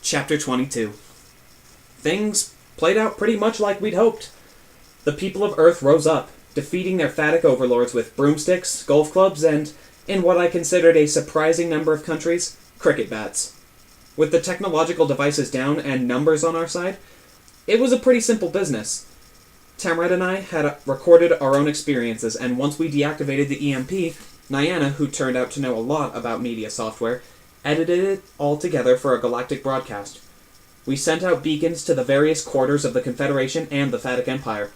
Chapter 22. Things played out pretty much like we'd hoped. The people of Earth rose up, defeating their phatic overlords with broomsticks, golf clubs, and, in what I considered a surprising number of countries, cricket bats. With the technological devices down and numbers on our side, it was a pretty simple business. Tamrat and I had recorded our own experiences, and once we deactivated the EMP, Nyana, who turned out to know a lot about media software, edited it all together for a galactic broadcast. We sent out beacons to the various quarters of the Confederation and the Phatic Empire.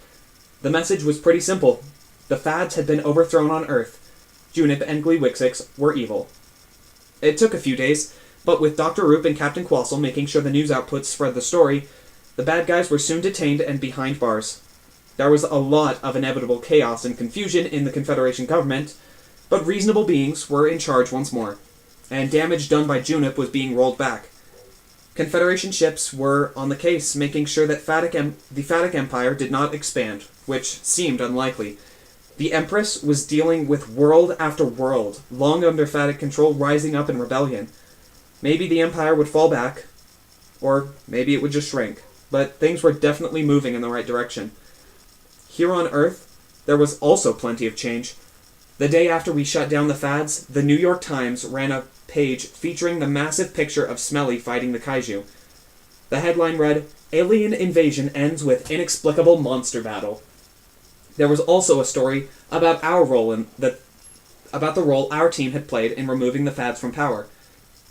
The message was pretty simple. The Fads had been overthrown on Earth. Junip and Gliwixix were evil. It took a few days, but with Dr. Roop and Captain Quassel making sure the news outputs spread the story, the bad guys were soon detained and behind bars. There was a lot of inevitable chaos and confusion in the Confederation government, but reasonable beings were in charge once more, and damage done by Junip was being rolled back. Confederation ships were on the case, making sure that the Phatic Empire did not expand, which seemed unlikely. The Empress was dealing with world after world, long under Phatic control, rising up in rebellion. Maybe the Empire would fall back, or maybe it would just shrink, but things were definitely moving in the right direction. Here on Earth, there was also plenty of change. The day after we shut down the Fads, the New York Times ran a page featuring the massive picture of Smelly fighting the Kaiju. The headline read, "Alien Invasion Ends with Inexplicable Monster Battle." There was also a story about about the role our team had played in removing the Fads from power.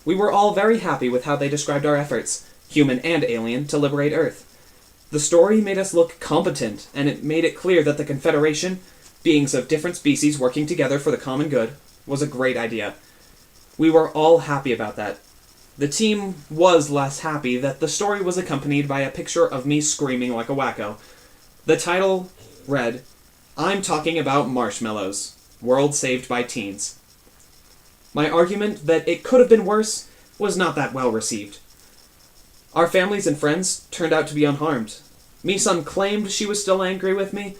We were all very happy with how they described our efforts, human and alien, to liberate Earth. The story made us look competent, and it made it clear that the Confederation, beings of different species working together for the common good, was a great idea. We were all happy about that. The team was less happy that the story was accompanied by a picture of me screaming like a wacko. The title read, "I'm Talking About Marshmallows. World Saved by Teens." My argument that it could have been worse was not that well received. Our families and friends turned out to be unharmed. Mi-san claimed she was still angry with me,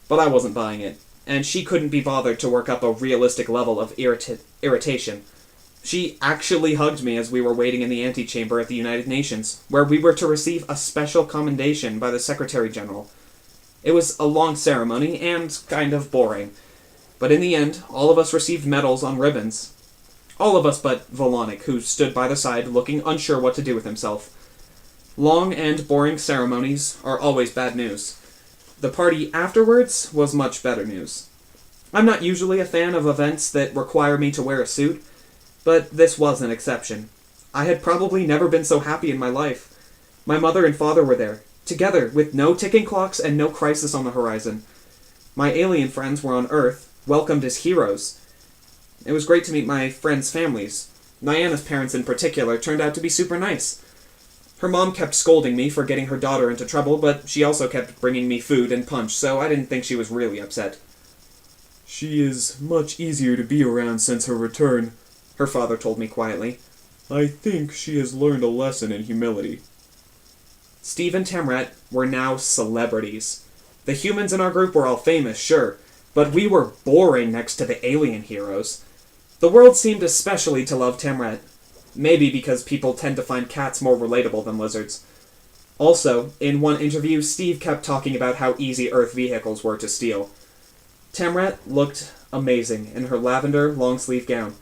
but I wasn't buying it, and she couldn't be bothered to work up a realistic level of irritation. She actually hugged me as we were waiting in the antechamber at the United Nations, where we were to receive a special commendation by the Secretary-General. It was a long ceremony, and kind of boring. But in the end, all of us received medals on ribbons. All of us but Volonik, who stood by the side looking unsure what to do with himself. Long and boring ceremonies are always bad news. The party afterwards was much better news. I'm not usually a fan of events that require me to wear a suit, but this was an exception. I had probably never been so happy in my life. My mother and father were there, together, with no ticking clocks and no crisis on the horizon. My alien friends were on Earth, welcomed as heroes. It was great to meet my friends' families. Nyana's parents in particular turned out to be super nice. Her mom kept scolding me for getting her daughter into trouble, but she also kept bringing me food and punch, so I didn't think she was really upset. "She is much easier to be around since her return," her father told me quietly. "I think she has learned a lesson in humility." Steve and Tamrat were now celebrities. The humans in our group were all famous, sure, but we were boring next to the alien heroes. The world seemed especially to love Tamrat. Maybe because people tend to find cats more relatable than lizards. Also, in one interview, Steve kept talking about how easy Earth vehicles were to steal. Tamrat looked amazing in her lavender long-sleeve gown,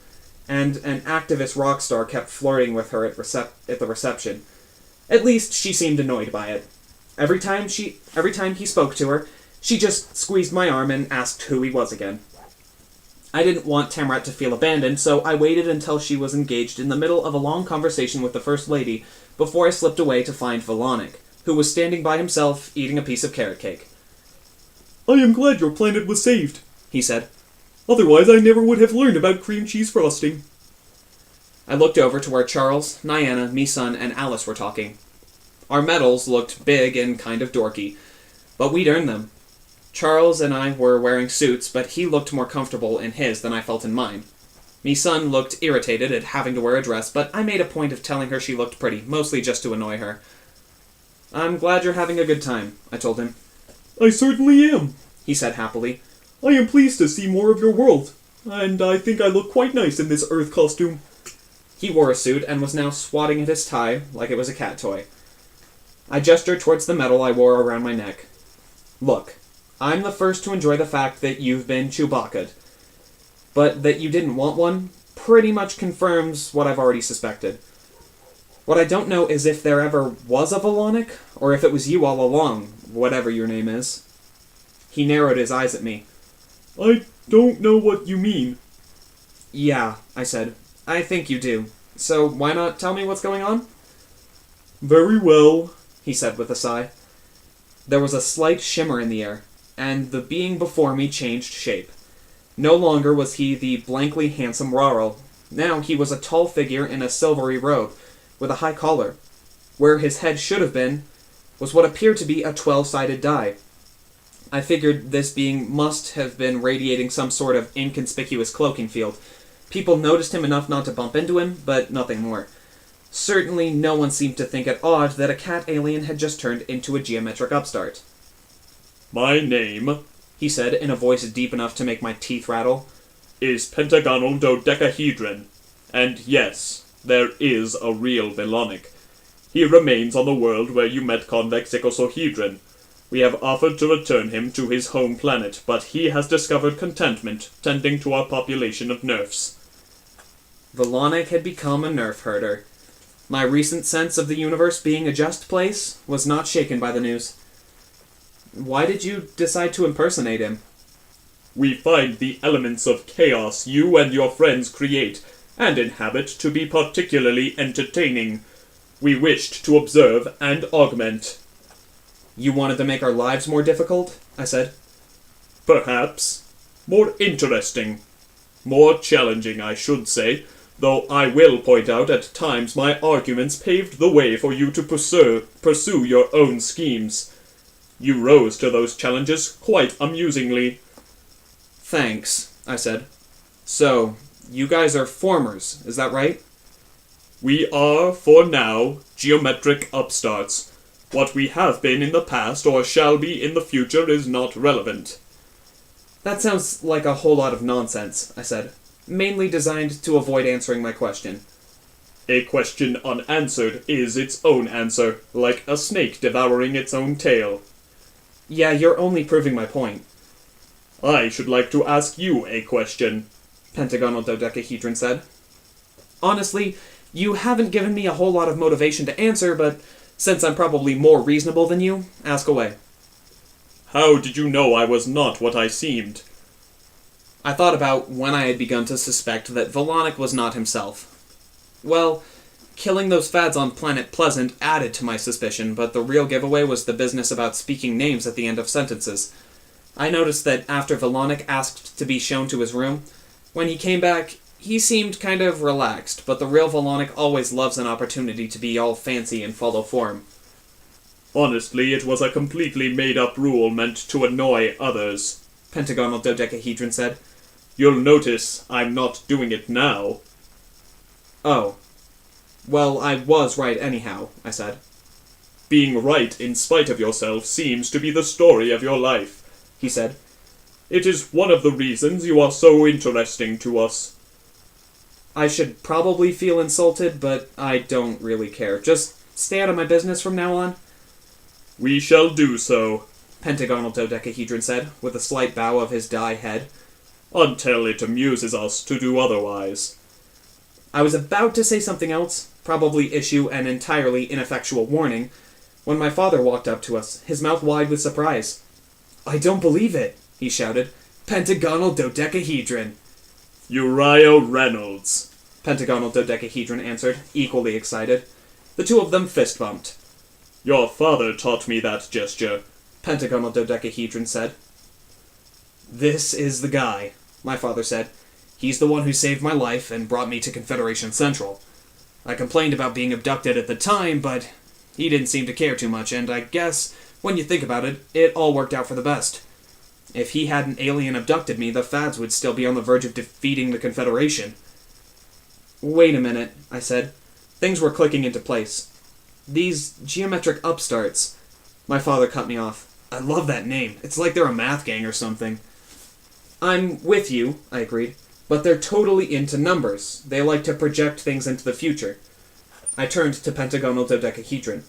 and an activist rock star kept flirting with her at the reception. At least she seemed annoyed by it. Every time he spoke to her, she just squeezed my arm and asked who he was again. I didn't want Tamrat to feel abandoned, so I waited until she was engaged in the middle of a long conversation with the First Lady before I slipped away to find Volonik, who was standing by himself eating a piece of carrot cake. "I am glad your planet was saved," he said. "Otherwise I never would have learned about cream cheese frosting." I looked over to where Charles, Nyana, Mi-san, and Alice were talking. Our medals looked big and kind of dorky, but we'd earned them. Charles and I were wearing suits, but he looked more comfortable in his than I felt in mine. Mi-san looked irritated at having to wear a dress, but I made a point of telling her she looked pretty, mostly just to annoy her. "I'm glad you're having a good time," I told him. "I certainly am," he said happily. "I am pleased to see more of your world, and I think I look quite nice in this Earth costume." He wore a suit and was now swatting at his tie like it was a cat toy. I gestured towards the medal I wore around my neck. Look, I'm the first to enjoy the fact that you've been Chewbacca'd. But that you didn't want one pretty much confirms what I've already suspected. What I don't know is if there ever was a Volonic, or if it was you all along, whatever your name is. He narrowed his eyes at me. I don't know what you mean. Yeah, I said. I think you do. So why not tell me what's going on? Very well, he said with a sigh. There was a slight shimmer in the air, and the being before me changed shape. No longer was he the blankly handsome Rarl. Now he was a tall figure in a silvery robe, with a high collar. Where his head should have been was what appeared to be a 12-sided die. I figured this being must have been radiating some sort of inconspicuous cloaking field. People noticed him enough not to bump into him, but nothing more. Certainly no one seemed to think it odd that a cat alien had just turned into a geometric upstart. My name, he said in a voice deep enough to make my teeth rattle, is pentagonal dodecahedron. And yes, there is a real Volonic. He remains on the world where you met convex icosahedron. We have offered to return him to his home planet, but he has discovered contentment, tending to our population of nerfs. Volonic had become a nerf herder. My recent sense of the universe being a just place was not shaken by the news. Why did you decide to impersonate him? We find the elements of chaos you and your friends create and inhabit to be particularly entertaining. We wished to observe and augment. You wanted to make our lives more difficult? I said. Perhaps. More interesting. More challenging, I should say, though I will point out at times my arguments paved the way for you to pursue your own schemes. You rose to those challenges quite amusingly. Thanks, I said. So, you guys are formers, is that right? We are, for now, geometric upstarts. What we have been in the past or shall be in the future is not relevant. That sounds like a whole lot of nonsense, I said, mainly designed to avoid answering my question. A question unanswered is its own answer, like a snake devouring its own tail. Yeah, you're only proving my point. I should like to ask you a question, Pentagonal Dodecahedron said. Honestly, you haven't given me a whole lot of motivation to answer, but since I'm probably more reasonable than you, ask away. How did you know I was not what I seemed? I thought about when I had begun to suspect that Volonic was not himself. Well, killing those fads on Planet Pleasant added to my suspicion, but the real giveaway was the business about speaking names at the end of sentences. I noticed that after Volonic asked to be shown to his room, when he came back, he seemed kind of relaxed, but the real Volonic always loves an opportunity to be all fancy and follow form. Honestly, it was a completely made-up rule meant to annoy others, Pentagonal Dodecahedron said. You'll notice I'm not doing it now. Oh. Well, I was right anyhow, I said. Being right in spite of yourself seems to be the story of your life, he said. It is one of the reasons you are so interesting to us. I should probably feel insulted, but I don't really care. Just stay out of my business from now on. We shall do so, Pentagonal Dodecahedron said, with a slight bow of his die head. Until it amuses us to do otherwise. I was about to say something else, probably issue an entirely ineffectual warning, when my father walked up to us, his mouth wide with surprise. I don't believe it, he shouted. Pentagonal Dodecahedron. Uriah Reynolds, Pentagonal Dodecahedron answered, equally excited. The two of them fist-bumped. Your father taught me that gesture, Pentagonal Dodecahedron said. This is the guy, my father said. He's the one who saved my life and brought me to Confederation Central. I complained about being abducted at the time, but he didn't seem to care too much, and I guess, when you think about it, it all worked out for the best. If he hadn't alien abducted me, the Fads would still be on the verge of defeating the Confederation. Wait a minute, I said. Things were clicking into place. These geometric upstarts. My father cut me off. I love that name. It's like they're a math gang or something. I'm with you, I agreed. but they're totally into numbers. They like to project things into the future. I turned to pentagonal dodecahedron.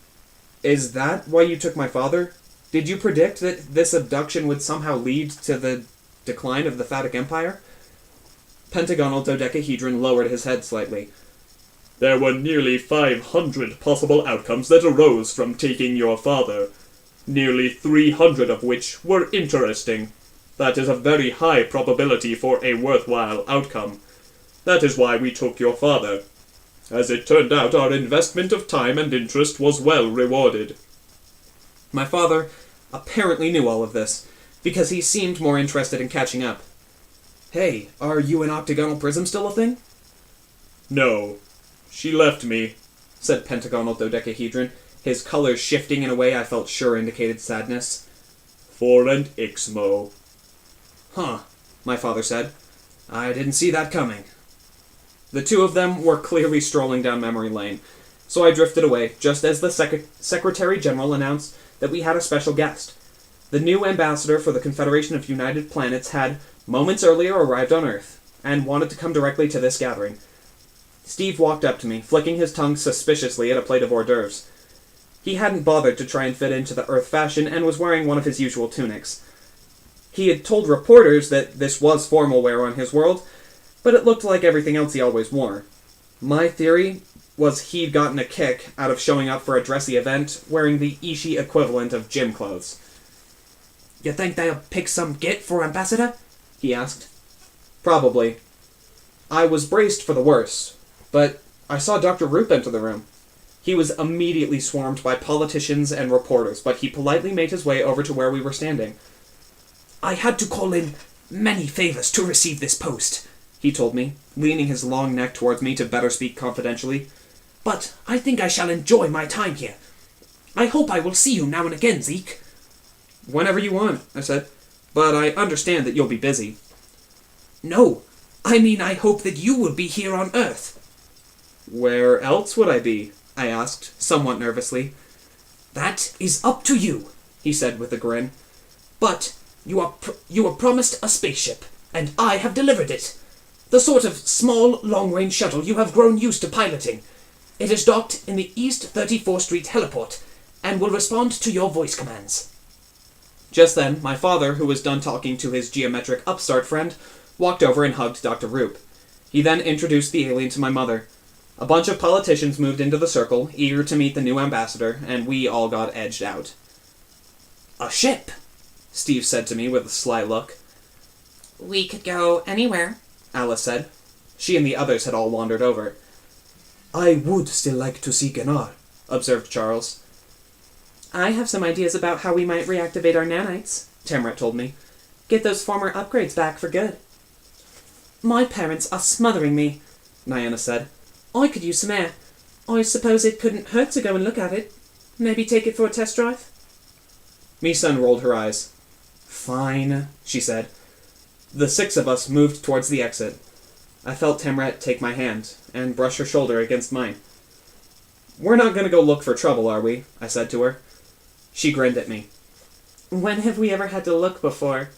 Is that why you took my father? Did you predict that this abduction would somehow lead to the decline of the Phatic Empire? Pentagonal dodecahedron lowered his head slightly. There were nearly 500 possible outcomes that arose from taking your father, nearly 300 of which were interesting. That is a very high probability for a worthwhile outcome. That is why we took your father. As it turned out, our investment of time and interest was well rewarded. My father apparently knew all of this, because he seemed more interested in catching up. Hey, are you and octagonal prism still a thing? No. She left me, said pentagonal dodecahedron, his colors shifting in a way I felt sure indicated sadness. For an Ixmo. Huh, my father said. I didn't see that coming. The two of them were clearly strolling down memory lane, so I drifted away just as the Secretary General announced that we had a special guest. The new ambassador for the Confederation of United Planets had, moments earlier, arrived on Earth, and wanted to come directly to this gathering. Steve walked up to me, flicking his tongue suspiciously at a plate of hors d'oeuvres. He hadn't bothered to try and fit into the Earth fashion and was wearing one of his usual tunics. He had told reporters that this was formal wear on his world, but it looked like everything else he always wore. My theory was he'd gotten a kick out of showing up for a dressy event wearing the Ishi equivalent of gym clothes. You think they'll pick some git for ambassador? He asked. Probably. I was braced for the worst, but I saw Dr. Roop enter the room. He was immediately swarmed by politicians and reporters, but he politely made his way over to where we were standing. I had to call in many favors to receive this post, he told me, leaning his long neck towards me to better speak confidentially. But I think I shall enjoy my time here. I hope I will see you now and again, Zeke. Whenever you want, I said, but I understand that you'll be busy. No, I mean I hope that you will be here on Earth. Where else would I be? I asked, somewhat nervously. That is up to you, he said with a grin. But you are promised a spaceship, and I have delivered it. The sort of small, long-range shuttle you have grown used to piloting. It is docked in the East 34th Street heliport, and will respond to your voice commands. Just then, my father, who was done talking to his geometric upstart friend, walked over and hugged Dr. Roop. He then introduced the alien to my mother. A bunch of politicians moved into the circle, eager to meet the new ambassador, and we all got edged out. A ship, Steve said to me with a sly look. We could go anywhere, Alice said. She and the others had all wandered over. I would still like to see Ganar, observed Charles. I have some ideas about how we might reactivate our nanites, Tamrat told me. Get those former upgrades back for good. My parents are smothering me, Niana said. I could use some air. I suppose it couldn't hurt to go and look at it. Maybe take it for a test drive? Misun rolled her eyes. Fine, she said. The six of us moved towards the exit. I felt Tamrat take my hand and brush her shoulder against mine. We're not going to go look for trouble, are we? I said to her. She grinned at me. When have we ever had to look before?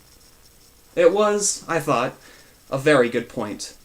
It was, I thought, a very good point.